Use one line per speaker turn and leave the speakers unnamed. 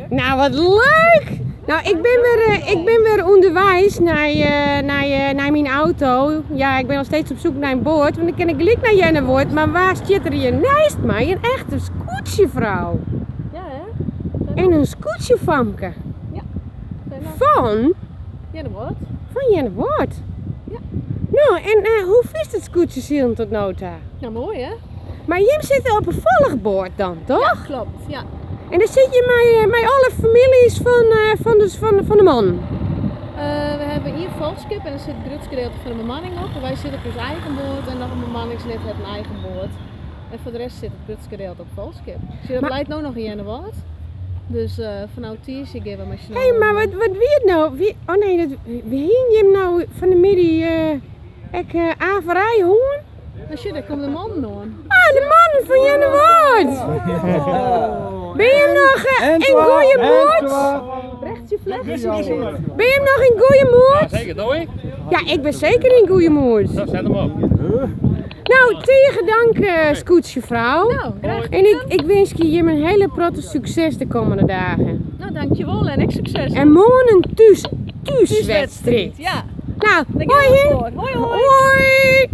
Nou, wat leuk! Nou, ik ben weer onderwijs naar mijn auto. Ja, ik ben nog steeds op zoek naar een boord, want dan kan ik gelijk naar Jenne woord. Maar waar zit er hier naast mij? Een echte scootjevrouw.
Ja, hè?
En een scootjefamke.
Ja.
Van?
Jenne woord.
Van Jenne woord.
Ja.
Nou, en hoe is het scootjezien tot nota?
Ja, mooi, hè?
Maar jij zit op een volgboord dan, toch?
Ja, klopt, ja.
En dan zit je met alle families van de man.
We hebben hier volskip en er zit het grootste gedeelte van de bemanning op. En wij zitten op ons eigen boord en nog een bemanningslid heeft een eigen boord. En voor de rest zit het grootste gedeelte op volskip. Dus dat blijft nou nog in Jenne woord. Dus vanuit die zie ik even met je.
Hé, maar wat wie het nou? Oh nee, wie hing je hem nou van de midden averij hoorn?
Nou shit, daar komt de man nog.
Ah, de man van Jenne woord! Ben je hem nog in goeie moed?
Rechtje vlechtje.
Ben je hem nog in goeie moed?
Ja, zeker, doe je?
Ja, ik ben zeker in goeie moed.
Nou, zet hem op.
Nou, tegen dank, scootjevrouw.
Nou, graag.
En ik wens je een hele grote succes de komende dagen.
Nou, dankjewel en ik succes.
En morgen een thuiswedstrijd.
Ja.
Nou,
Daar
hoi
gaan we
Hin.
voor. Hoi, hoi.
Hoi.